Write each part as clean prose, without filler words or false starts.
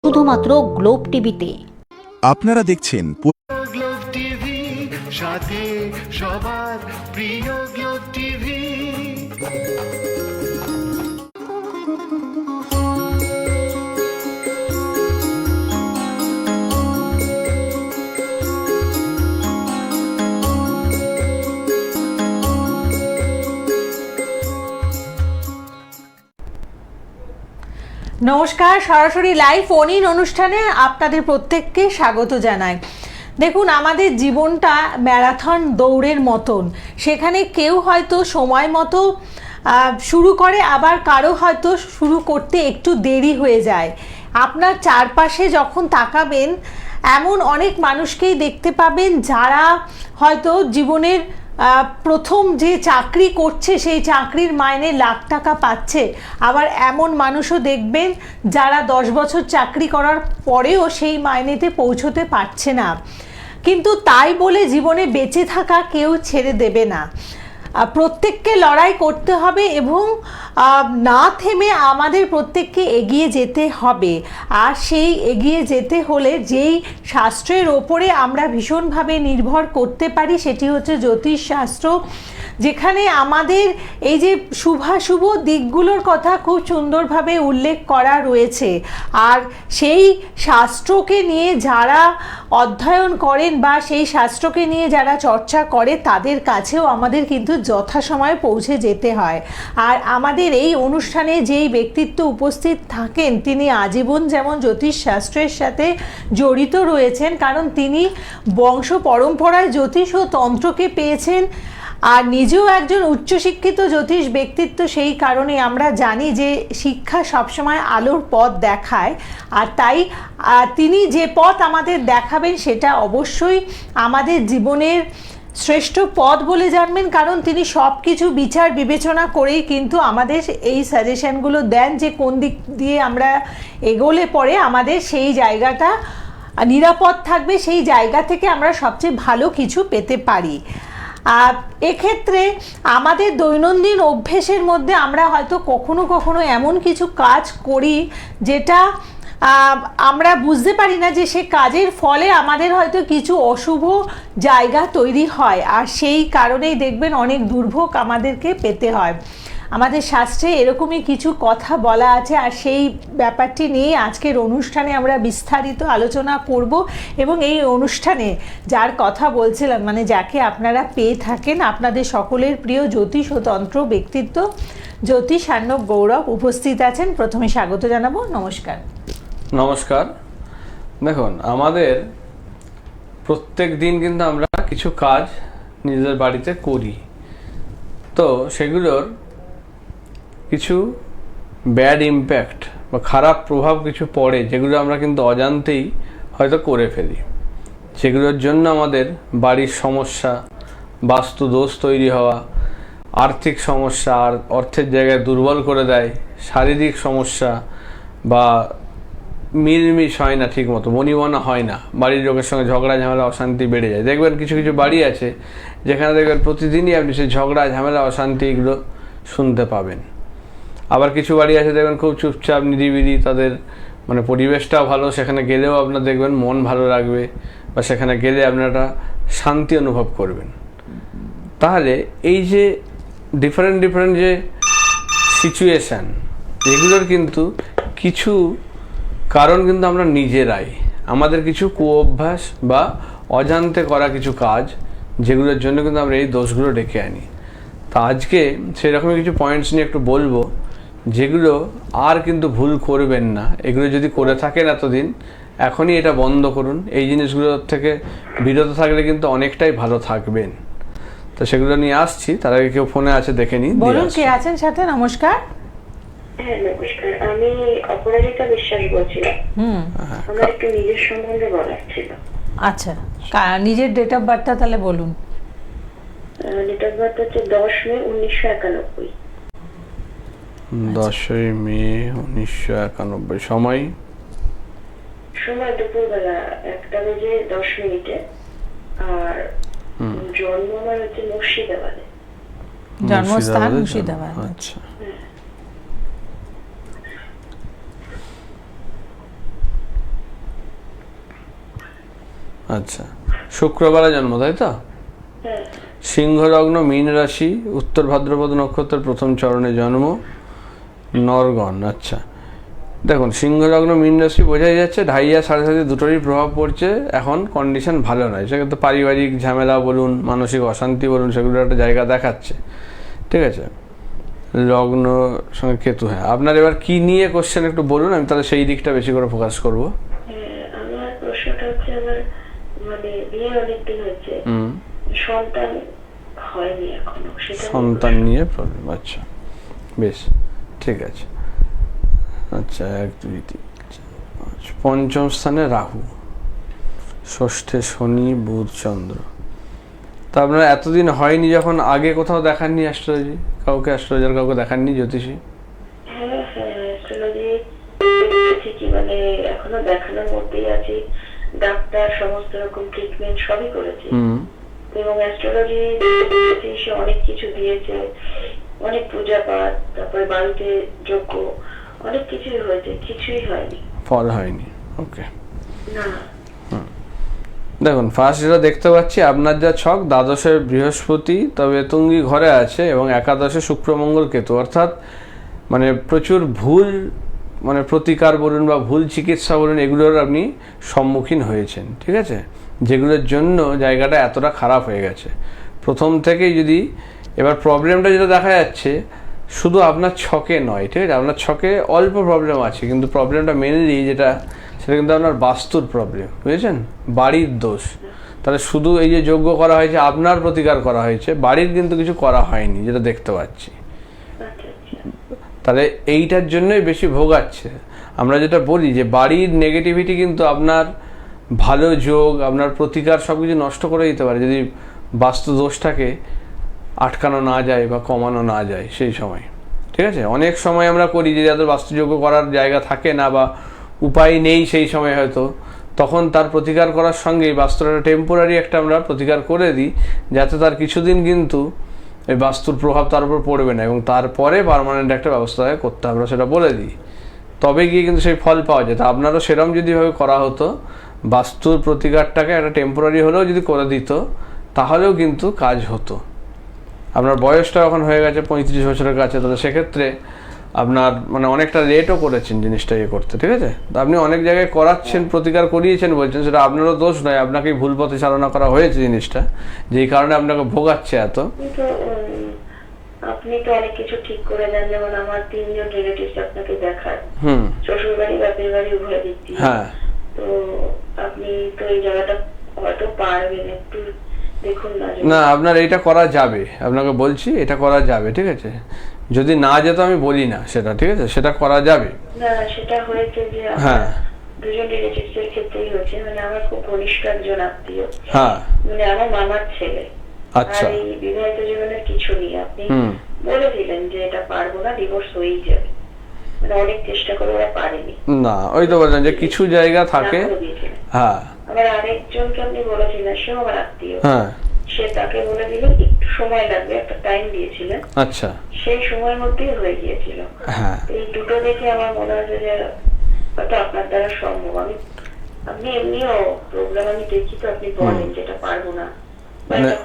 শুধুমাত্র গ্লোব টিভিতে। আপনারা দেখছেন গ্লোব টিভি, সাথে সবার প্রিয় গ্লোব টিভি। নমস্কার, সরাসরি লাইভ ফোন ইন অনুষ্ঠানে আপনাদের প্রত্যেককে স্বাগত জানাই। দেখুন, আমাদের জীবনটা ম্যারাথন দৌড়ের মতন। সেখানে কেউ হয়তো সময় মতো শুরু করে, আবার কারো হয়তো শুরু করতে একটু দেরি হয়ে যায়। আপনার চারপাশে যখন তাকাবেন, এমন অনেক মানুষকেই দেখতে পাবেন যারা হয়তো জীবনের প্রথম যে চাকরি করছে সেই চাকরির মাইনে লাখ টাকা পাচ্ছে। আবার এমন মানুষও দেখবেন যারা 10 বছর চাকরি করার পরেও সেই মাইনেতে পৌঁছতে পারছে না। কিন্তু তাই বলে জীবনে বেঁচে থাকা কেউ ছেড়ে দেবে না। প্রত্যেককে লড়াই করতে হবে এবং না থেমে আমাদের প্রত্যেককে এগিয়ে যেতে হবে। আর সেই এগিয়ে যেতে হলে যেই শাস্ত্রের ওপরে আমরা ভীষণভাবে নির্ভর করতে পারি সেটি হচ্ছে জ্যোতিষশাস্ত্র, যেখানে আমাদের এই যে শুভাশুভ দিকগুলোর কথা খুব সুন্দরভাবে উল্লেখ করা রয়েছে। আর সেই শাস্ত্রকে নিয়ে যারা অধ্যয়ন করেন বা সেই শাস্ত্রকে নিয়ে যারা চর্চা করে তাদের কাছেও আমাদের কিন্তু যথাসময়ে পৌঁছে যেতে হয়। আর আমাদের এই অনুষ্ঠানে যেই ব্যক্তিত্ব উপস্থিত থাকেন তিনি আজীবন যেমন জ্যোতিষশাস্ত্রের সাথে জড়িত রয়েছেন, কারণ তিনি বংশ পরম্পরায় জ্যোতিষ ও তন্ত্রকে পেয়েছেন আর নিজেও একজন উচ্চশিক্ষিত জ্যোতিষ ব্যক্তিত্ব। সেই কারণে আমরা জানি যে শিক্ষা সবসময় আলোর পথ দেখায়। আর তাই তিনি যে পথ আমাদের দেখাবেন সেটা অবশ্যই আমাদের জীবনের শ্রেষ্ঠ পথ বলে জানবেন, কারণ তিনি সব কিছু বিচার বিবেচনা করেই কিন্তু আমাদের এই সাজেশনগুলো দেন যে কোন দিক দিয়ে আমরা এগোলে পরে আমাদের সেই জায়গাটা নিরাপদ থাকবে, সেই জায়গা থেকে আমরা সবচেয়ে ভালো কিছু পেতে পারি। এক্ষেত্রে আমাদের দৈনন্দিন অভ্যেসের মধ্যে আমরা হয়তো কখনো কখনো এমন কিছু কাজ করি যেটা আমরা বুঝতে পারি না যে সে কাজের ফলে আমাদের হয়তো কিছু অশুভ জায়গা তৈরি হয়, আর সেই কারণেই দেখবেন অনেক দুর্ভোগ আমাদেরকে পেতে হয়। আমাদের শাস্ত্রে এরকমই কিছু কথা বলা আছে, আর সেই ব্যাপারটি নিয়ে আজকের অনুষ্ঠানে আমরা বিস্তারিত আলোচনা করব। এবং এই অনুষ্ঠানে যার কথা বলছিলাম, মানে যাকে আপনারা পেয়ে থাকেন, আপনাদের সকলের প্রিয় জ্যোতিষ ও তন্ত্র ব্যক্তিত্ব জ্যোতিষ আর্ণব গৌরব উপস্থিত আছেন। প্রথমে স্বাগত জানাবো। নমস্কার। নমস্কার। দেখুন, আমাদের প্রত্যেক দিন কিন্তু আমরা কিছু কাজ নিজেদের বাড়িতে করি, তো সেগুলোর কিছু ব্যাড ইম্প্যাক্ট বা খারাপ প্রভাব কিছু পড়ে, যেগুলো আমরা কিন্তু অজান্তেই হয়তো করে ফেলি। সেগুলোর জন্য আমাদের বাড়ির সমস্যা, বাস্তু দোষ তৈরি হওয়া, আর্থিক সমস্যা, আর অর্থের জায়গায় দুর্বল করে দেয়, শারীরিক সমস্যা বা মিলমিশ হয় না, ঠিক মতো বনিবনা হয় না, বাড়ির লোকের সঙ্গে ঝগড়া ঝামেলা অশান্তি বেড়ে যায়। দেখবেন কিছু কিছু বাড়ি আছে যেখানে দেখবেন প্রতিদিনই আপনি সেই ঝগড়া ঝামেলা অশান্তি এগুলো শুনতে পাবেন। আবার কিছু বাড়ি আছে দেখবেন খুব চুপচাপ নিরিবিলি, তাদের মানে পরিবেশটাও ভালো, সেখানে গেলেও আপনার দেখবেন মন ভালো লাগবে বা সেখানে গেলে আপনারা একটা শান্তি অনুভব করবেন। তাহলে এই যে ডিফারেন্ট যে সিচুয়েশান, এগুলোর কিন্তু কিছু কারণ কিন্তু আমরা নিজেরাই, আমাদের কিছু কুঅভ্যাস বা অজান্তে করা কিছু কাজ, যেগুলোর জন্য কিন্তু আমরা এই দোষগুলো ডেকে আনি। তা আজকে সেরকমই কিছু পয়েন্টস নিয়ে একটু বলবো, যেগুলো আর কিন্তু ভুল করবেন না। এগুলো যদি করে থাকেন এতদিন, এখনই এটা বন্ধ করুন। এই জিনিসগুলোর থেকে বিরত থাকলে কিন্তু অনেকটাই ভালো থাকবেন। তো সেগুলো নিয়ে আসছি। তার আগে কেউ ফোনে আছে, দেখে নিন। বলুন, কে আছেন সাথে? নমস্কার। হ্যাঁ, নমস্কার। আমি অপরাজিতা বিশ্বাস বলছিলাম। আমার একটু নিজের সম্বন্ধে বলার ছিল। আচ্ছা, নিজের ডেট অফ বার্থটা তাহলে বলুন। ডেট অফ বার্থ হচ্ছে 10 মে 1991। 10ই মে 1991। সময় দুপুরবেলা 1:10 আর জন্ম আমার হচ্ছে মুর্শিদাবাদে। জন্মস্থান মুর্শিদাবাদ। আচ্ছা। আচ্ছা, শুক্রবারে জন্ম, তাই তো? হ্যাঁ। সিংহ লগ্ন, মীন রাশি, উত্তর ভাদ্রপদ নক্ষত্রের প্রথম চরণে জন্ম, নরগণ। আচ্ছা, দেখুন সিংহ লগ্ন মীন রাশি বোঝাই যাচ্ছে 2.5 আর 7.5 দুটোরই প্রভাব পড়ছে। এখন কন্ডিশন ভালো নয়, সেক্ষেত্রে পারিবারিক ঝামেলা বলুন, মানসিক অশান্তি বলুন, সেগুলো একটা জায়গা দেখাচ্ছে। ঠিক আছে, লগ্ন সঙ্গে কেতু। হ্যাঁ, আপনার এবার কি নিয়ে কোশ্চেন একটু বলুন, আমি তাহলে সেই দিকটা বেশি করে ফোকাস করবো। আমার প্রশ্নটা হচ্ছে, আমার মানে বিয়ে অনেকদিন হয়েছে, সন্তান হয়নি এখনো, সেটা সন্তান নিয়ে প্রবলেম। আচ্ছা, বেশ, ঠিক আছে। আচ্ছা, 1 2 3 4 5, পঞ্চম স্থানে রাহু, ষষ্ঠে শনি, বুধ, চন্দ্র। তা আপনার এতদিন হয়নি যখন, আগে কোথাও দেখাননি অ্যাস্ট্রোলজি, কাউকে অ্যাস্ট্রোলজার কাউকে দেখাননি, জ্যোতিষী? হ্যাঁ, অ্যাস্ট্রোলজি ঠিকই, মানে এখনো দেখানোর মধ্যেই আছি, ডাক্তার সমস্ত রকম ট্রিটমেন্ট সবই করেছি, এবং অ্যাস্ট্রোলজি এসে অনেক কিছু দিয়েছে, অনেক পূজা পাঠ, তারপরে বাড়িতে যজ্ঞ, অনেক কিছুই হয়েছে, কিছুই হয়নি, ফল হয়নি। ওকে, না। দেখুন ফার্স্ট যেটা দেখতে পাচ্ছি, আপনার যা ছক, দ্বাদশে বৃহস্পতি তবে তুঙ্গি ঘরে আছে, এবং একাদশে শুক্র, মঙ্গল, কেতু, অর্থাৎ মানে প্রচুর ভুল, মানে প্রতিকার বলুন বা ভুল চিকিৎসা বলুন, এগুলোর আপনি সম্মুখীন হয়েছেন। ঠিক আছে, যেগুলোর জন্য জায়গাটা এতটা খারাপ হয়ে গেছে প্রথম থেকেই। যদি এবার প্রবলেমটা যেটা দেখা যাচ্ছে, শুধু আপনার ছকে নয়, ঠিক আছে, আপনার ছকে অল্প প্রবলেম আছে, কিন্তু প্রবলেমটা মেনলি যেটা, সেটা কিন্তু আপনার বাস্তুর প্রবলেম, বুঝেছেন, বাড়ির দোষ। তাহলে শুধু এই যে যজ্ঞ করা হয়েছে, আপনার প্রতিকার করা হয়েছে, বাড়ির কিন্তু কিছু করা হয়নি, যেটা দেখতে পাচ্ছি। তাহলে এইটার জন্যই বেশি ভোগাচ্ছে। আমরা যেটা বলি যে বাড়ির নেগেটিভিটি কিন্তু আপনার ভালো যোগ, আপনার প্রতিকার সব কিছু নষ্ট করে দিতে পারে, যদি বাস্তু দোষটাকে আটকানো না যায় বা কমানো না যায় সেই সময়। ঠিক আছে, অনেক সময় আমরা করি যে যাদের বাস্তুযোগ্য করার জায়গা থাকে না বা উপায় নেই সেই সময় হয়তো, তখন তার প্রতিকার করার সঙ্গেই বাস্তুর একটা টেম্পোরারি একটা আমরা প্রতিকার করে দিই, যাতে তার কিছুদিন কিন্তু এই বাস্তুর প্রভাব তার উপর পড়বে না, এবং তারপরে পার্মানেন্ট একটা ব্যবস্থা করতে আমরা সেটা বলে দিই, তবে গিয়ে কিন্তু সেই ফল পাওয়া যায়। তা আপনারও সেরকম যদি ভাবে করা হতো, বাস্তুর প্রতিকারটাকে একটা টেম্পোরারি হলেও যদি করে দিত, তাহলেও কিন্তু কাজ হতো। আপনার বয়সটা এখন হয়ে গেছে 35 বছরের কাছে, তাহলে সেক্ষেত্রে আপনার মানে অনেকটা লেটও করেছেন জিনিসটা ইয়ে করতে। ঠিক আছে, তা আপনি অনেক জায়গায় করাচ্ছেন, প্রতিকার করিয়েছেন বলছেন, সেটা আপনারও দোষ নয়, আপনাকেই ভুল পথে চালনা করা হয়েছে জিনিসটা, যেই কারণে আপনাকে ভোগাচ্ছে এত। আপনি তো অনেক কিছু ঠিক করে দেন, যেমন আমার 3 জন রিলেটিভস আপনাকে দেখায়, শ্বশুর বাড়ি বাপের বাড়ি উভয় দিক দিয়ে। হ্যাঁ, তো আপনি তো এই জায়গাটা হয়তো পারবেন, একটু দেখুন না। না, আপনার এইটা করা যাবে, আপনাকে বলছি এটা করা যাবে। ঠিক আছে, যদি না যেত আমি বলি না সেটা, ঠিক আছে, সেটা করা যাবে। না, সেটা হয়েছে যে হ্যাঁ, 2 জন রিলেটিভস এর ক্ষেত্রেই হয়েছে, মানে আমার খুব ঘনিষ্ঠ একজন আত্মীয়, হ্যাঁ, মানে আমার মামার ছেলে। আচ্ছা, আর এই বিবাহিত জীবনের কিছু নেই, আপনি বলে দিলেন যে এটা পারবো না, ডিভোর্স হয়েই যাবে, মানে অনেক চেষ্টা করে ওরা পারেনি। না, ওই তো বললেন যে কিছু জায়গা থাকে। হ্যাঁ, আবার আরেকজনকে আপনি বলেছিলেন, সেও আমার আত্মীয়, হ্যাঁ, সে তাকে বলে দিলেন একটু সময় লাগবে, একটা টাইম দিয়েছিলেন, আচ্ছা, সেই সময়ের মধ্যেই হয়ে গিয়েছিল। হ্যাঁ, এই দুটো দেখে আমার মনে হচ্ছে যে হয়তো আপনার দ্বারা সম্ভব। আপনি এমনিও প্রোগ্রাম আমি দেখি, তো আপনি বলেন যেটা পারবো না,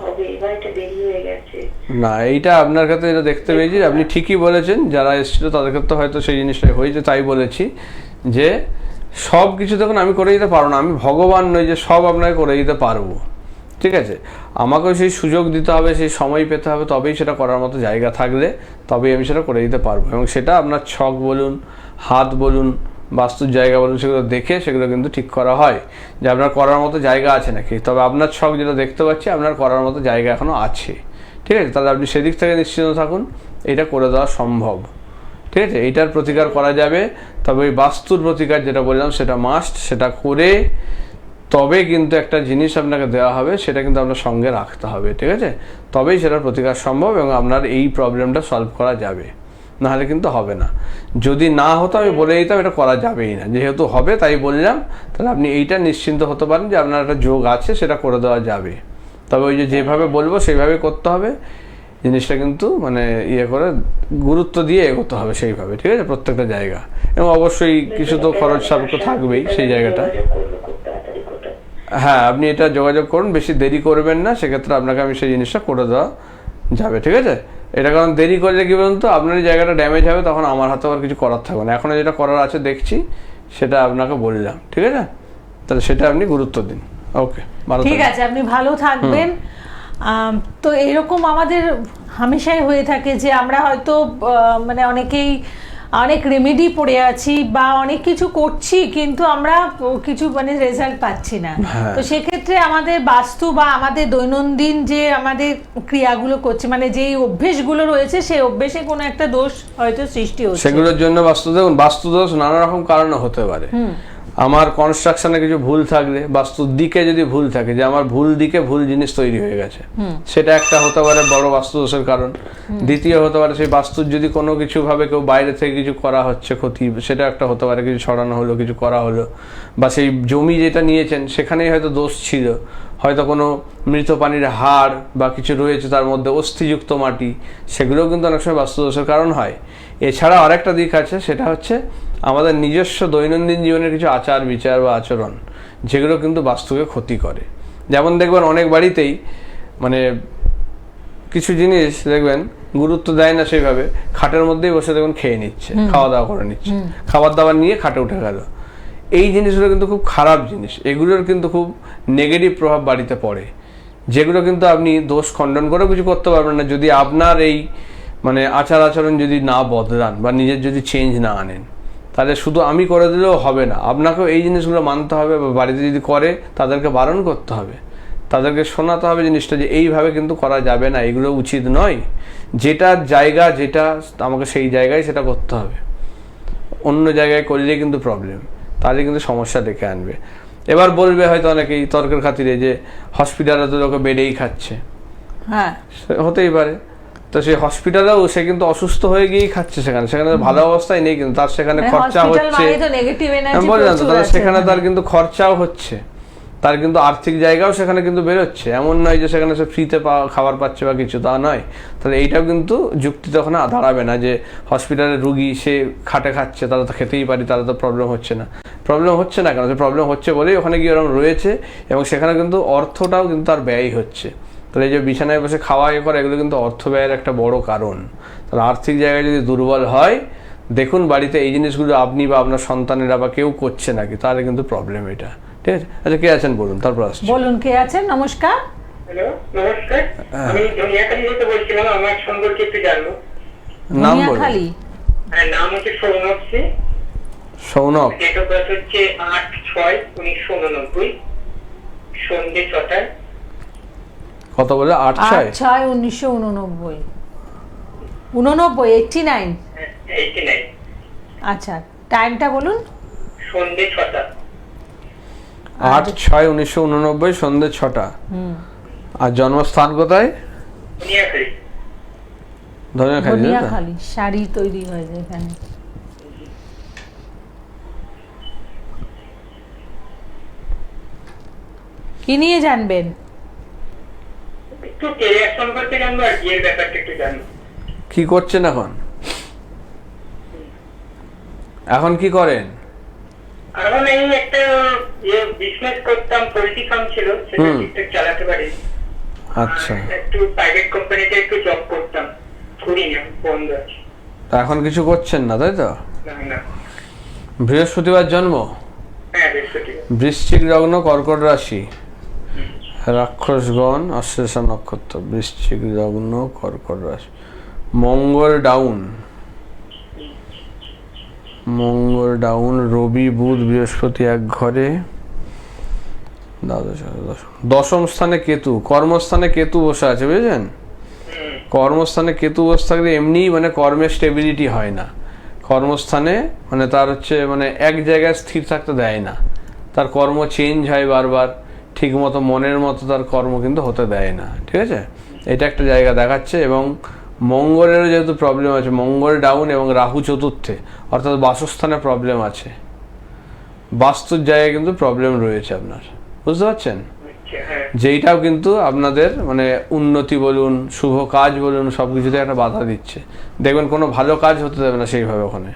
হবে, এবার এটা দেরি হয়ে গেছে। না, এইটা আপনার ক্ষেত্রে যেটা দেখতে পেয়েছি, আপনি ঠিকই বলেছেন, যারা এসেছিল তাদের ক্ষেত্রে হয়তো সেই জিনিসটা হয়েছে, তাই বলেছি যে সব কিছু দেখুন আমি করে দিতে পারবো না, আমি ভগবান নই যে সব আপনাকে করে দিতে পারবো। ঠিক আছে, আমাকেও সেই সুযোগ দিতে হবে, সেই সময় পেতে হবে, তবেই সেটা করার মতো জায়গা থাকলে তবেই আমি সেটা করে দিতে পারবো। এবং সেটা আপনার ছক বলুন, হাত বলুন, বাস্তুর জায়গা বলুন, সেগুলো দেখে সেগুলো কিন্তু ঠিক করা হয় যে আপনার করার মতো জায়গা আছে নাকি। তবে আপনার ছক যেটা দেখতে পাচ্ছি, আপনার করার মতো জায়গা এখনও আছে। ঠিক আছে, তাহলে আপনি সেদিক থেকে নিশ্চিন্ত থাকুন, এটা করে দেওয়া সম্ভব। ঠিক আছে, এইটার প্রতিকার করা যাবে, তবে ওই বাস্তুর প্রতিকার যেটা বললাম সেটা মাস্ট, সেটা করে তবে কিন্তু একটা জিনিস আপনাকে দেওয়া হবে, সেটা কিন্তু আপনার সঙ্গে রাখতে হবে। ঠিক আছে, তবেই সেটার প্রতিকার সম্ভব এবং আপনার এই প্রবলেমটা সলভ করা যাবে, নাহলে কিন্তু হবে না। যদি না হতো আমি বলে দিতাম এটা করা যাবেই না, যেহেতু হবে তাই বললাম, তাহলে আপনি এইটা নিশ্চিন্ত হতে পারেন যে আপনার একটা যোগ আছে, সেটা করে দেওয়া যাবে। তবে ওই যে যেভাবে বলবো সেইভাবে করতে হবে, জিনিসটা কিন্তু মানে ইয়ে করে গুরুত্ব দিয়ে এগোতে হবে সেইভাবে। ঠিক আছে, প্রত্যেকটা জায়গা, এবং অবশ্যই কিছু তো খরচ সাপেক্ষ থাকবেই সেই জায়গাটা। হ্যাঁ, আপনি এটা যোগাযোগ করুন, বেশি দেরি করবেন না, সেক্ষেত্রে আপনাকে আমি সেই জিনিসটা করে দেওয়া যাবে, ঠিক আছে? এটা কারণ দেরি করলে কি বলুন তো, আপনার এই জায়গাটা ড্যামেজ হবে, তখন আমার হাতে আর কিছু করার থাকবে না। এখনও যেটা করার আছে দেখছি, সেটা আপনাকে বললাম, ঠিক আছে? তাহলে সেটা আপনি গুরুত্ব দিন। ওকে, ভালো ঠিক থাকবেন। আছে, আপনি ভালো থাকবেন। তো এরকম আমাদের হামেশাই হয়ে থাকে যে আমরা হয়তো মানে অনেকেই অনেক রেমেডি পড়ে আছি বা অনেক কিছু করছি, কিন্তু আমরা কিছু মানে রেজাল্ট পাচ্ছি না। তো সেক্ষেত্রে আমাদের বাস্তু বা আমাদের দৈনন্দিন যে আমাদের ক্রিয়াগুলো করছে, মানে যেই অভ্যেসগুলো রয়েছে, সেই অভ্যেসে কোনো একটা দোষ হয়তো সৃষ্টি হচ্ছে। সেগুলোর জন্য দেখুন, বাস্তু দোষ নানা রকম কারণে হতে পারে। আমার কনস্ট্রাকশনে কিছু ভুল থাকলে, বাস্তুর দিকে যদি ভুল থাকে, যে আমার ভুল দিকে ভুল জিনিস তৈরি হয়ে গেছে, সেটা একটা হতে পারে বড় বাস্তু দোষের কারণ। দ্বিতীয় হতে পারে সেই বাস্তুর যদি কোনো কিছু ভাবে কেউ বাইরে থেকে কিছু করা হচ্ছে ক্ষতি, সেটা একটা হতে পারে, কিছু ছড়ানো হলো, কিছু করা হলো। বা সেই জমি যেটা নিয়েছেন সেখানেই হয়তো দোষ ছিল, হয়তো কোনো মৃত প্রাণীর হাড় বা কিছু রয়েছে তার মধ্যে, অস্থিযুক্ত মাটি, সেগুলোও কিন্তু অনেক সময় বাস্তু দোষের কারণ হয়। এছাড়া আরেকটা দিক আছে, সেটা হচ্ছে আমাদের নিজস্ব দৈনন্দিন জীবনের কিছু আচার বিচার বা আচরণ, যেগুলো কিন্তু বাস্তুকে ক্ষতি করে। যেমন দেখবেন অনেক বাড়িতেই মানে কিছু জিনিস দেখবেন গুরুত্ব দেয় না সেইভাবে, খাটের মধ্যেই বসে দেখবেন খেয়ে নিচ্ছে, খাওয়া দাওয়া করে নিচ্ছে, খাবার দাবার নিয়ে খাটে উঠে গেল। এই জিনিসগুলো কিন্তু খুব খারাপ জিনিস, এগুলোর কিন্তু খুব নেগেটিভ প্রভাব বাড়িতে পড়ে, যেগুলো কিন্তু আপনি দোষ খণ্ডন করেও কিছু করতে পারবেন না যদি আপনার এই মানে আচার আচরণ যদি না বদলান বা নিজের যদি চেঞ্জ না আনেন। তাহলে শুধু আমি করে দিলেও হবে না, আপনাকেও এই জিনিসগুলো মানতে হবে, বা বাড়িতে যদি করে তাদেরকে বারণ করতে হবে, তাদেরকে শোনাতে হবে জিনিসটা যে এইভাবে কিন্তু করা যাবে না, এগুলো উচিত নয়। যেটা জায়গা, যেটা আমাকে সেই জায়গায় সেটা করতে হবে, অন্য জায়গায় করলে কিন্তু প্রবলেম, তাহলে কিন্তু সমস্যা ডেকে আনবে। এবার বলবে হয়তো অনেকেই তর্কের খাতিরে যে হসপিটালে তো লোকে বেডেই খাচ্ছে, হ্যাঁ হতেই পারে। তো সেই হসপিটালেও সে কিন্তু অসুস্থ হয়ে গিয়েই খাচ্ছে, সেখানে ভালো অবস্থায় নেই, কিন্তু তার সেখানে খরচা হচ্ছে, বললাম তো, তাহলে সেখানে তার কিন্তু খরচাও হচ্ছে, তার কিন্তু আর্থিক জায়গাও সেখানে কিন্তু বেরোচ্ছে। এমন নয় যে সেখানে সে ফ্রিতে খাবার পাচ্ছে বা কিছু, তা নয়। তাহলে এইটাও কিন্তু যুক্তি তখন দাঁড়াবে না যে হসপিটালের রুগী সে খাটে খাচ্ছে, তারা তো খেতেই পারি, তারা তো প্রবলেম হচ্ছে না। প্রবলেম হচ্ছে না কেন, সে প্রবলেম হচ্ছে বলেই ওখানে গিয়ে ওরকম রয়েছে, এবং সেখানে কিন্তু অর্থটাও কিন্তু তার ব্যয় হচ্ছে। তাহলে এই যে বিছানায় বসে খাওয়া করে, এগুলো কিন্তু অর্থ ব্যয়ের একটা বড় কারণ। তাহলে আর্থিক জায়গায় যদি দুর্বল হয়, দেখুন বাড়িতে এই জিনিসগুলো আপনি বা আপনার সন্তানেরা বা কেউ করছে নাকি, তাহলে কিন্তু প্রবলেম এটা, ঠিক আছে? আচ্ছা, কে আছেন বলুন, তারপর আসছি। বলুন, কে আছেন? নমস্কার। হ্যালো, নমস্কার। আমি দুনিয়াখালী থেকে বলছিলাম, আমার সম্পর্কে একটু জানবো। নাম বলুন। দুনিয়াখালী। হ্যাঁ, নাম হচ্ছে Sounak Singh. Sounak. Date of birth হচ্ছে 8/6/1989, সন্ধ্যে 6টায়। কত বলে? 8/6/1989। 89 89। আচ্ছা, টাইমটা বলুন। সন্ধ্যে 6টা। 8/6/1989, সন্ধ্যে 6টা। আর জন্মস্থান কোথায়? দুনিয়াখালী। দুনিয়াখালী। শাড়ি তৈরি হয় যেখানে। কি নিয়ে জানবেন? একটু কেরিয়ার সম্পর্কে জানবো, আর বিয়ের ব্যাপারটা একটু জানবো। কি করছেন এখন? এখন কি করেন? এখন এই একটা বিজনেস করতাম, পোল্ট্রি ফার্ম ছিল, সেটা ঠিকঠাক চালাতে পারি। আচ্ছা, একটু প্রাইভেট কোম্পানিতে একটু জব করতাম, করি না, বন্ধ আছে। এখন কিছু করছেন না, তাই তো? না। বৃহস্পতিবার জন্ম? হ্যাঁ, বৃহস্পতিবার। বৃশ্চিক লগ্ন, কর্কট রাশি, রাক্ষসগণ, আশ্লেষা নক্ষত্র, বৃশ্চিক লগ্ন, কর্কট রাশি। মঙ্গল ডাউন, রবি বুধ বৃহস্পতি এক ঘরে, দশম স্থানে কেতু, কর্মস্থানে কেতু বসে আছে, বুঝলেন? কর্মস্থানে কেতু বসে থাকলে এমনি মানে কর্মের স্টেবিলিটি হয় না। কর্মস্থানে মানে তার হচ্ছে মানে এক জায়গায় স্থির থাকতে দেয় না, তার কর্ম চেঞ্জ হয় বারবার, ঠিক মতো মনের মতো তার কর্ম কিন্তু হতে দেয় না, ঠিক আছে? এটা একটা জায়গা দেখাচ্ছে। এবং মঙ্গলেরও যেহেতু প্রবলেম আছে, মঙ্গল ডাউন এবং রাহু চতুর্থে, অর্থাৎ বাসস্থানে প্রবলেম আছে, বাস্তুর জায়গায় কিন্তু প্রবলেম রয়েছে আপনার, বুঝতে পারছেন? যেইটাও কিন্তু আপনাদের মানে উন্নতি বলুন, শুভ কাজ বলুন, সব কিছুতে একটা বাধা দিচ্ছে। দেখবেন কোনো ভালো কাজ হতে দেবে না সেইভাবে ওখানে,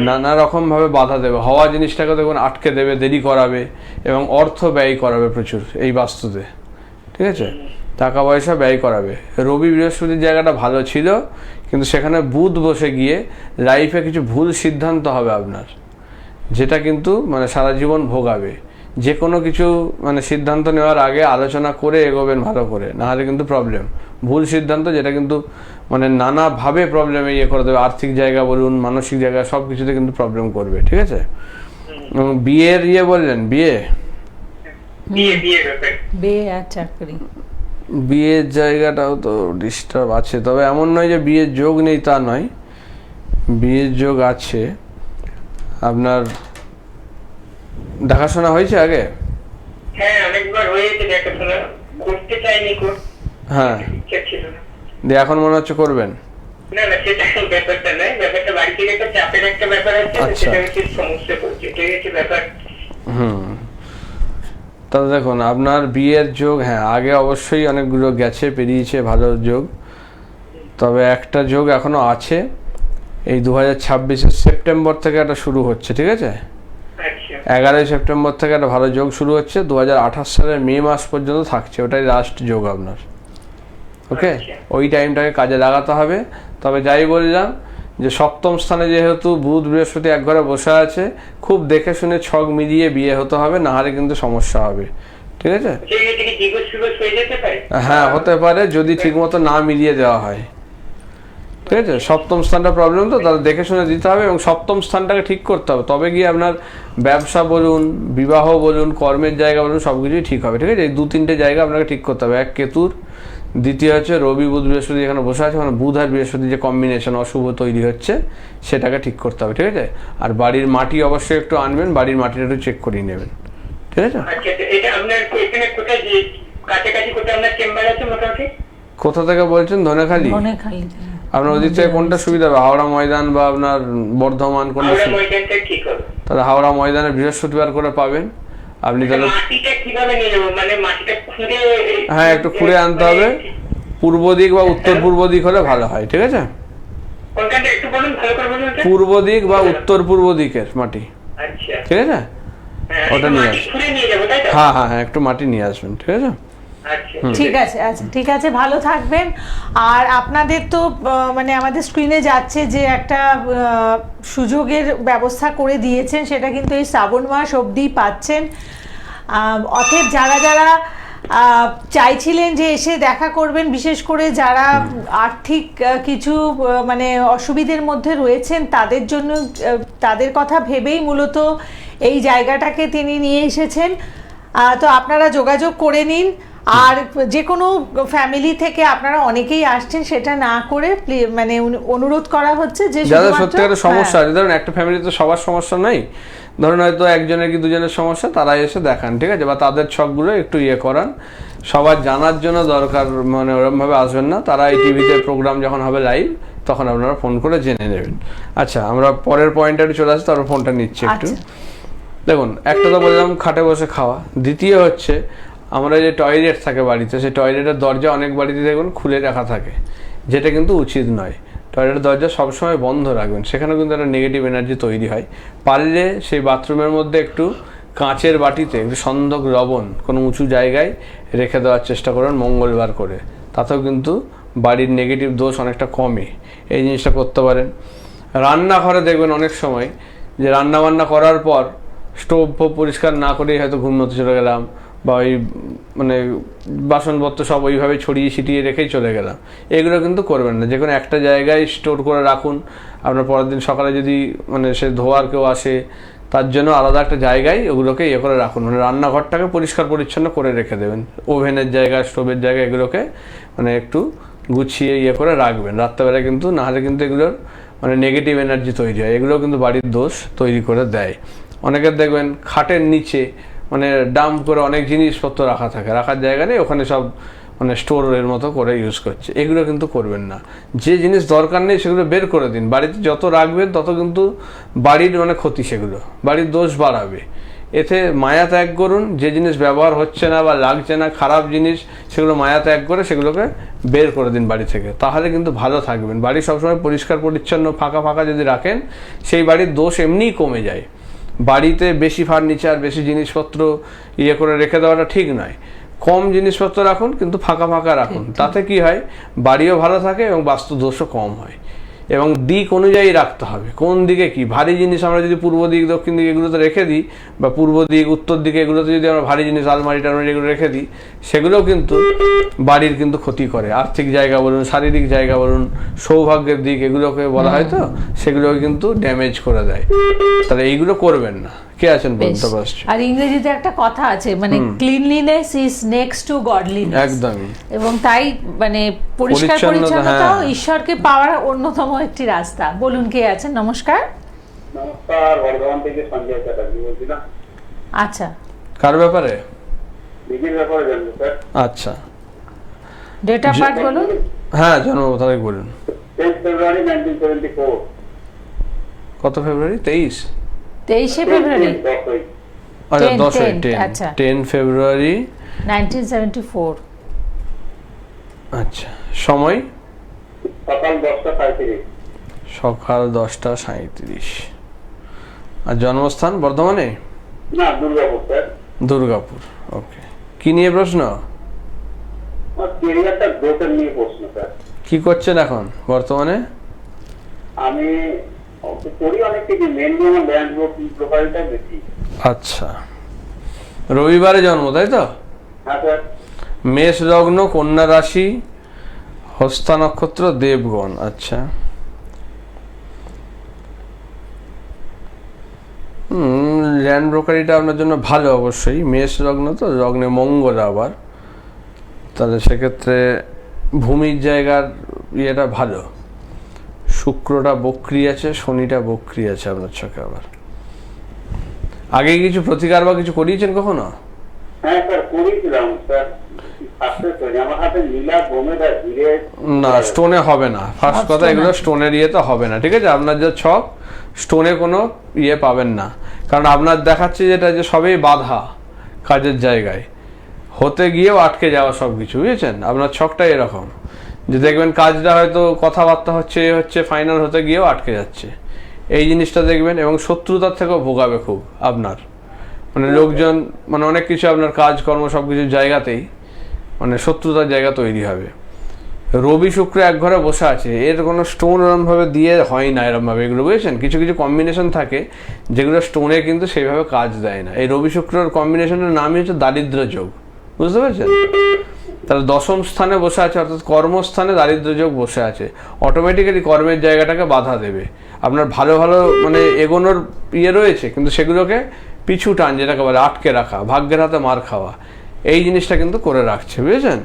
নানা রকমভাবে বাধা দেবে, হওয়া জিনিসটাকে দেখুন আটকে দেবে, দেরি করাবে এবং অর্থ ব্যয় করাবে প্রচুর এই বাস্তুতে, ঠিক আছে, টাকা পয়সা ব্যয় করাবে। রবি বৃহস্পতির জায়গাটা ভালো ছিল, কিন্তু সেখানে বুধ বসে গিয়ে লাইফে কিছু ভুল সিদ্ধান্ত হবে আপনার, যেটা কিন্তু মানে সারা জীবন ভোগাবে। যে কোনো কিছু মানে সিদ্ধান্ত নেওয়ার আগে আলোচনা করে এগোবেন ভালো করে, নাহলে কিন্তু প্রবলেম। ভুল সিদ্ধান্ত যেটা কিন্তু মানে নানাভাবে প্রবলেমে ইয়ে করে দেবে, আর্থিক জায়গা বলুন, মানসিক জায়গা, সব কিছুতে কিন্তু প্রবলেম করবে, ঠিক আছে। এবং বিয়ের ইয়ে বললেন, বিয়ে আর চাকরি, বিয়ের জায়গাটাও তো ডিস্টার্ব আছে, তবে এমন নয় যে বিয়ের যোগ নেই তা নয়, বিয়ের যোগ আছে। আপনার দেখাশোনা হয়েছে আগে? হ্যাঁ, অনেকবার হয়েছে দেখাশোনা, করতে চাইনি, হ্যাঁ, দিয়ে এখন মনে হচ্ছে করবেন? না না, সেটা ব্যাপারটা নয়, ব্যাপারটা বাড়ি থেকে একটা চাপের একটা ব্যাপার আছে, সেটা হচ্ছে সমস্যা করছে, ঠিক আছে ব্যাপার। তাহলে দেখুন আপনার বিয়ের যোগ, হ্যাঁ আগে অবশ্যই অনেকগুলো গেছে, পেরিয়েছে ভালো যোগ, তবে একটা যোগ এখনো আছে, এই 2026 সেপ্টেম্বর থেকে একটা শুরু হচ্ছে, ঠিক আছে। 11ই সেপ্টেম্বর থেকে একটা ভালো যোগ শুরু হচ্ছে, 2028 সালের মে মাস পর্যন্ত থাকছে, ওটাই লাস্ট যোগ আপনার। ওকে, ওই টাইমটাকে কাজে লাগাতে হবে। তবে যাই বললাম যে সপ্তম স্থানে যেহেতু বুধ বৃহস্পতি এক ঘরে বসে আছে, খুব দেখে শুনে ছক মিলিয়ে বিয়ে হতে হবে, নাহলে কিন্তু সমস্যা হবে, ঠিক আছে। হ্যাঁ হতে পারে, যদি ঠিকমতো না মিলিয়ে দেওয়া হয়, ঠিক আছে। সপ্তম স্থানটা প্রবলেম, তো তাহলে দেখে শুনে দিতে হবে এবং সপ্তম স্থানটাকে ঠিক করতে হবে, তবে গিয়ে আপনার ব্যবসা বলুন, বিবাহ বলুন, কর্মের জায়গা বলুন, সব কিছুই ঠিক হবে, ঠিক আছে। এই 2-3টে জায়গা আপনাকে ঠিক করতে হবে। এক কেতুর, দ্বিতীয় হচ্ছে রবি বুধ বৃহস্পতি এখানে বসে আছে, মানে বুধ আর বৃহস্পতি যে কম্বিনেশন অশুভ তৈরি হচ্ছে সেটাকে ঠিক করতে হবে, ঠিক আছে। আর বাড়ির মাটি অবশ্যই একটু আনবেন, বাড়ির মাটিটা একটু চেক করিয়ে নেবেন, ঠিক আছে। কোথা থেকে বলছেন? ধনেখালি। আপনার ওদিক থেকে কোনটা সুবিধা হবে? হাওড়া ময়দান বা আপনার বর্ধমান, কোনটা? তাহলে হাওড়া ময়দানে বৃহস্পতিবার করে পাবেন আপনি। তাহলে হ্যাঁ একটু খুঁড়ে আনতে হবে, পূর্ব দিক বা উত্তর পূর্ব দিক হলে ভালো হয়, ঠিক আছে। পূর্ব দিক বা উত্তর পূর্ব দিকের মাটি, ঠিক আছে, ওটা নিয়ে আসবেন। হ্যাঁ হ্যাঁ হ্যাঁ, একটু মাটি নিয়ে আসবেন, ঠিক আছে। ঠিক আছে, আচ্ছা ঠিক আছে, ভালো থাকবেন। আর আপনাদের তো মানে আমাদের স্ক্রিনে যাচ্ছে যে একটা সুযোগের ব্যবস্থা করে দিয়েছেন, সেটা কিন্তু এই শ্রাবণ মাস অবধি পাচ্ছেন। অতএব যারা যারা চাইছিলেন যে এসে দেখা করবেন, বিশেষ করে যারা আর্থিক কিছু মানে অসুবিধার মধ্যে রয়েছেন, তাদের জন্য, তাদের কথা ভেবেই মূলত এই জায়গাটাকে তিনি নিয়ে এসেছেন। তো আপনারা যোগাযোগ করে নিন। আর যে কোনো ফ্যামিলি থেকে আপনারা অনেকেই আসছেন, সেটা না করে মানে অনুরোধ করা হচ্ছে যে যাদের সত্যিকারের সমস্যা আছে, ধরুন একটা ফ্যামিলিতে সবার সমস্যা নাই, ধরুন হয়তো একজনের কি দুজনের সমস্যা, তারা এসে দেখান, ঠিক আছে, বা তাদের ছকগুলো একটু ইয়ে করান। সবার জানার জন্য দরকার মানে ওরকমভাবে আসবেন না, তারা এই টিভিতে প্রোগ্রাম যখন হবে লাইভ, তখন আপনারা ফোন করে জেনে নেবেন। আচ্ছা, আমরা পরের পয়েন্টে চলে আসি, তারপর ফোনটা নিচ্ছি একটু। দেখুন, একটা তো বললাম খাটে বসে খাওয়া, দ্বিতীয় হচ্ছে আমরা যে টয়লেট থাকে বাড়িতে, সেই টয়লেটের দরজা অনেক বাড়িতে দেখুন খুলে রাখা থাকে, যেটা কিন্তু উচিত নয়। টয়লেটের দরজা সবসময় বন্ধ রাখবেন, সেখানেও কিন্তু একটা নেগেটিভ এনার্জি তৈরি হয়। পারলে সেই বাথরুমের মধ্যে একটু কাঁচের বাটিতে একটু সন্ধক লবণ কোনো উঁচু জায়গায় রেখে দেওয়ার চেষ্টা করুন মঙ্গলবার করে, তাতেও কিন্তু বাড়ির নেগেটিভ দোষ অনেকটা কমে। এই জিনিসটা করতে পারেন। রান্নাঘরে দেখবেন অনেক সময় যে রান্নাবান্না করার পর স্টোভ পরিষ্কার না করেই হয়তো ঘুমোতে চলে গেলাম, বা ওই মানে বাসনপত্র সব ওইভাবে ছড়িয়ে ছিটিয়ে রেখেই চলে গেলাম, এগুলো কিন্তু করবেন না। যে কোনো একটা জায়গায় স্টোর করে রাখুন। আপনার পরের দিন সকালে যদি মানে সে ধোয়ার কেউ আসে, তার জন্য আলাদা একটা জায়গায় ওগুলোকে ইয়ে করে রাখুন। মানে রান্নাঘরটাকে পরিষ্কার পরিচ্ছন্ন করে রেখে দেবেন। ওভেনের জায়গা, স্টোভের জায়গা, এগুলোকে মানে একটু গুছিয়ে ইয়ে করে রাখবেন রাত্রেবেলায়, কিন্তু নাহলে কিন্তু এগুলোর মানে নেগেটিভ এনার্জি তৈরি হয়, এগুলো কিন্তু বাড়ির দোষ তৈরি করে দেয়। অনেকের দেখবেন খাটের নিচে মানে ডাম্প করে অনেক জিনিসপত্র রাখা থাকে, রাখার জায়গা নেই, ওখানে সব মানে স্টোরের মতো করে ইউজ করছে, এগুলো কিন্তু করবেন না। যে জিনিস দরকার নেই সেগুলো বের করে দিন। বাড়িতে যত রাখবেন তত কিন্তু বাড়ির মানে ক্ষতি, সেগুলো বাড়ির দোষ বাড়াবে। এতে মায়া ত্যাগ করুন। যে জিনিস ব্যবহার হচ্ছে না বা লাগছে না, খারাপ জিনিস, সেগুলো মায়া ত্যাগ করে সেগুলোকে বের করে দিন বাড়ি থেকে, তাহলে কিন্তু ভালো থাকবেন। বাড়ি সবসময় পরিষ্কার পরিচ্ছন্ন ফাঁকা ফাঁকা যদি রাখেন, সেই বাড়ির দোষ এমনিই কমে যায়। বাড়িতে বেশি ফার্নিচার, বেশি জিনিসপত্র করে রেখে দেওয়াটা ঠিক নয়। কম জিনিসপত্র রাখুন, কিন্তু ফাঁকা ফাঁকা রাখুন। তাতে কি হয়, বাড়িও ভালো থাকে এবং বাস্তু দোষও কম হয়। এবং দিক অনুযায়ী রাখতে হবে, কোন দিকে কি ভারী জিনিস আমরা যদি পূর্ব দিক দক্ষিণ দিক এগুলোতে রেখে দিই, বা পূর্ব দিক উত্তর দিকে এগুলোতে যদি আমরা ভারী জিনিস আলমারি টালমারি এগুলো রেখে দিই, সেগুলোও কিন্তু বাড়ির কিন্তু ক্ষতি করে। আর্থিক জায়গা বলুন, শারীরিক জায়গা বলুন, সৌভাগ্যের দিক এগুলোকে বলা হয়, তো সেগুলোকে কিন্তু ড্যামেজ করে দেয়। তাহলে এইগুলো করবেন না। কে আছেন বলতে পারছি? আর ইংরেজিতে একটা কথা আছে, মানে cleanliness is next to godliness. একদমই। এবং তাই মানে পরিষ্কার পরিচ্ছন্নতাও ঈশ্বরকে পাওয়ার অন্যতম একটি রাস্তা। বলুন, কে আছেন? নমস্কার। নমস্কার, বর্ধমান থেকে সঞ্জয় চ্যাটার্জি বলছিলাম। আচ্ছা, কার ব্যাপারে? দিদির ব্যাপারে জানবো স্যার। আচ্ছা, ডেট অফ বার্থ বলুন। হ্যাঁ, জন্ম তারিখ বলুন। 10 ফেব্রুয়ারি 1974। কত ফেব্রুয়ারি? 23শে ফেব্রুয়ারি। আচ্ছা, 10 আচ্ছা। 10 ফেব্রুয়ারি 1974। আচ্ছা, সময়? সকাল 10:37। সকাল 10:37। আর জন্মস্থান বর্ধমানে? না, দুর্গাপুর স্যার। দুর্গাপুর। ওকে, কি নিয়ে প্রশ্ন? আমার ক্যারিয়ারটা গ্রোথের নিয়ে প্রশ্ন স্যার। কি করছেন এখন বর্তমানে? আমি করি অনেক কিছু, মেনলি আমার ল্যান্ড প্রোফাইলটা বেশি। আচ্ছা, রবিবারে জন্ম, তাই তো? হ্যাঁ স্যার। মেষ লগ্ন, কন্যা রাশি, হস্তা নক্ষত্র, দেবগণ। আচ্ছা, ল্যান্ড ব্রোকারিটা আপনার জন্য ভালো অবশ্যই। মেষ লগ্ন তো, লগ্নে মঙ্গল আবার, তাহলে সেক্ষেত্রে ভূমির জায়গার ইয়েটা ভালো। শুক্রটা বক্রি আছে, শনিটা বক্রি আছে আপনার চোখে। আবার আগে কিছু প্রতিকার বা কিছু করিয়েছেন কখনো? হ্যাঁ স্যার, করেছিলাম স্যার। আমার হাতে নীলা বোমেরা ধীরে না, স্টোনে হবে না। ফার্স্ট কথা, এগুলো স্টোনের ইয়েতে হবে না, ঠিক আছে? আপনার যে ছক, স্টোনে কোনো ইয়ে পাবেন না। কারণ আপনার দেখাচ্ছে যেটা, যে সবই বাধা কাজের জায়গায়, হতে গিয়েও আটকে যাওয়া সব কিছু, বুঝেছেন? আপনার ছকটা এরকম যে দেখবেন কাজটা হয়তো কথাবার্তা হচ্ছে ফাইনাল হতে গিয়েও আটকে যাচ্ছে, এই জিনিসটা দেখবেন। এবং শত্রুতার থেকেও ভোগাবে খুব আপনার, মানে লোকজন, মানে অনেক কিছু আপনার কাজকর্ম সব কিছুর জায়গাতেই মানে শত্রুতার জায়গা তৈরি হবে। রবি শুক্র এক ঘরে বসে আছে, এর কোনো স্টোন এরমভাবে দিয়ে হয় না এরমভাবে, এগুলো বুঝেছেন? কিছু কিছু কম্বিনেশন থাকে যেগুলো স্টোনে কিন্তু সেইভাবে কাজ দেয় না। এই রবি শুক্রের কম্বিনেশনের নামই হচ্ছে দারিদ্র যোগ, বুঝতে পেরেছেন? তাহলে দশম স্থানে বসে আছে, অর্থাৎ কর্মস্থানে দারিদ্র যোগ বসে আছে, অটোমেটিক্যালি কর্মের জায়গাটাকে বাধা দেবে। আপনার ভালো ভালো মানে এগোনোর ইয়ে রয়েছে, কিন্তু সেগুলোকে পিছু টান, যেটাকে বলে আটকে রাখা, ভাগ্যের হাতে মার খাওয়া, এই জিনিসটা কিন্তু করে রাখছে, বুঝেছেন?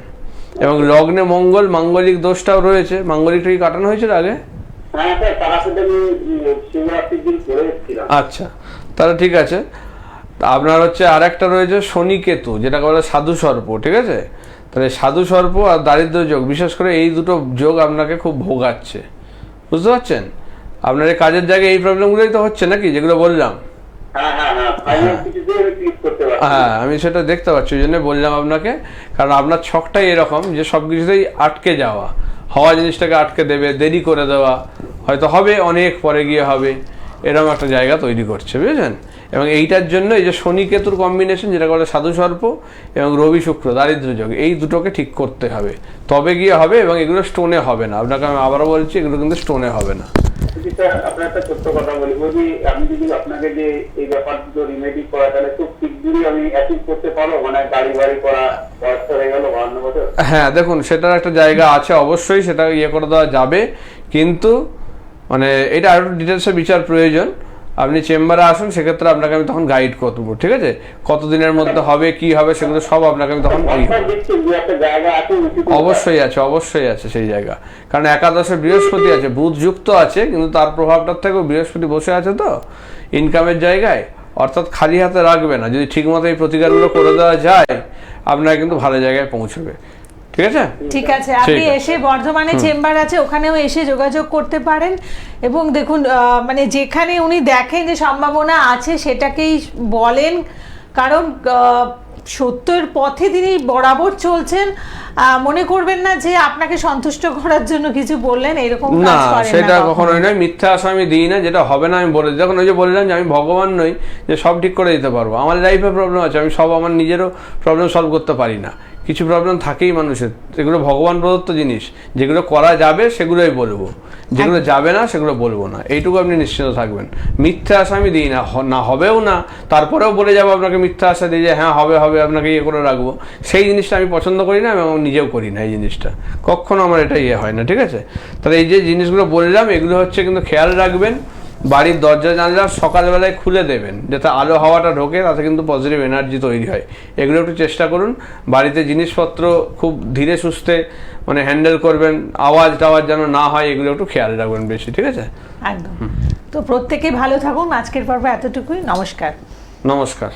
এবং লগ্নে মঙ্গল, মাঙ্গলিক দোষটাও রয়েছে। মাঙ্গলিকটা কি কাটানো হয়েছিল আগে? হ্যাঁ স্যার, তার সাথে আমি শিবরাত্রির দিন করে এসেছিলাম। আচ্ছা, তাহলে ঠিক আছে। আপনার হচ্ছে আর একটা রয়েছে শনি কেতু, যেটাকে বলে সাধু সর্প, ঠিক আছে? তাহলে সাধু সর্প আর দারিদ্র যোগ, বিশেষ করে এই দুটো যোগ আপনাকে খুব ভোগাচ্ছে, বুঝতে পারছেন? আপনার এই কাজের জায়গায় এই প্রবলেমগুলোই তো হচ্ছে নাকি, যেগুলো বললাম? হ্যাঁ, আমি সেটা দেখতে পাচ্ছি, ওই জন্য বললাম আপনাকে। কারণ আপনার ছকটাই এরকম যে সব কিছুতেই আটকে যাওয়া, হওয়া জিনিসটাকে আটকে দেবে, দেরি করে দেওয়া, হয়তো হবে অনেক পরে গিয়ে হবে, এরকম একটা জায়গা তৈরি করছে, বুঝেছেন? এবং এইটার জন্য এই যে শনি কেতুর কম্বিনেশন, যেটা বলে সাধু সর্প, এবং রবি শুক্র দারিদ্র যোগ, এই দুটোকে ঠিক করতে হবে, তবে গিয়ে হবে। এবং এগুলো স্টোনে হবে না, আপনাকে আমি আবারও বলছি, এগুলো কিন্তু স্টোনে হবে না। আপনার একটা ছোট্ট কথা বলি, বলছি আমি যদি আপনাকে যে এই ব্যাপারগুলো রিমেডি করা, তাহলে খুব শীঘ্রই আমি অ্যাচিভ করতে পারবো, মানে গাড়ি করা বয়স হয়ে গেল 52 বছর। হ্যাঁ, দেখুন, সেটার একটা জায়গা আছে অবশ্যই, সেটা ইয়ে করে দেওয়া যাবে, কিন্তু মানে এটা আরো ডিটেলসে বিচার প্রয়োজন। আপনি চেম্বারে আসুন, সেক্ষেত্রে আপনাকে আমি তখন গাইড করবো, ঠিক আছে? কতদিনের মধ্যে হবে, কি হবে, সেগুলো সব আপনাকে আমি তখন অবশ্যই আছে সেই জায়গা। কারণ একাদশে বৃহস্পতি আছে, বুধ যুক্ত আছে, কিন্তু তার প্রভাবটার থেকেও বৃহস্পতি বসে আছে তো ইনকামের জায়গায়, অর্থাৎ খালি হাতে রাখবে না। যদি ঠিকমতো এই প্রতিকারগুলো করে দেওয়া যায়, আপনার কিন্তু ভালো জায়গায় পৌঁছবে। ঠিক আছে? ঠিক আছে, আপনি ঠিক আছে। এসে বর্ধমানে চেম্বার আছে, ওখানেও এসে যোগাযোগ করতে পারেন। এবং দেখুন মানে যেখানে উনি দেখেন যে সম্ভাবনা আছে সেটাকেই বলেন, কারণ সত্যের পথে তিনি বরাবর চলছেন। মনে করবেন না যে আপনাকে সন্তুষ্ট করার জন্য কিছু বললেন, এরকম না, কাজ করেন না সেটা কখনো। কখনোই নয়। মিথ্যা আশা আমি দিই না, যেটা হবে না আমি বলে দিই। যখন ওই যে বললাম যে আমি ভগবান নই যে সব ঠিক করে দিতে পারবো, আমার লাইফে প্রবলেম আছে, আমি সব আমার নিজেরও প্রবলেম সলভ করতে পারি না, কিছু প্রবলেম থাকেই মানুষের, এগুলো ভগবান প্রদত্ত জিনিস। যেগুলো করা যাবে সেগুলোই বলবো, যেগুলো যাবে না সেগুলো বলবো না, এইটুকু আপনি নিশ্চিন্ত থাকবেন। মিথ্যা আশা আমি দিই না, না হবেও না, তারপরেও বলে যাবো আপনাকে মিথ্যা আশা দিয়ে যে হ্যাঁ হবে হবে, আপনাকে ইয়ে করে রাখবো, সেই জিনিসটা আমি পছন্দ করি না এবং নিজেও করি না। এই জিনিসটা কখনো আমার এটা ইয়ে হয় না, ঠিক আছে? তাহলে এই যে জিনিসগুলো বললাম এগুলো হচ্ছে কিন্তু খেয়াল রাখবেন। বাড়ির দরজা জানলা সকালবেলায় খুলে দেবেন, যাতে আলো হাওয়াটা ঢোকে, তাতে কিন্তু পজিটিভ এনার্জি তৈরি হয়। এগুলো একটু চেষ্টা করুন। বাড়িতে জিনিসপত্র খুব ধীরে সুস্থে মানে হ্যান্ডেল করবেন, আওয়াজ টাওয়াজ যেন না হয়, এগুলো একটু খেয়াল রাখবেন বেশি, ঠিক আছে? একদম। তো প্রত্যেকে ভালো থাকুন। আজকের পর্বে এতটুকুই। নমস্কার। নমস্কার।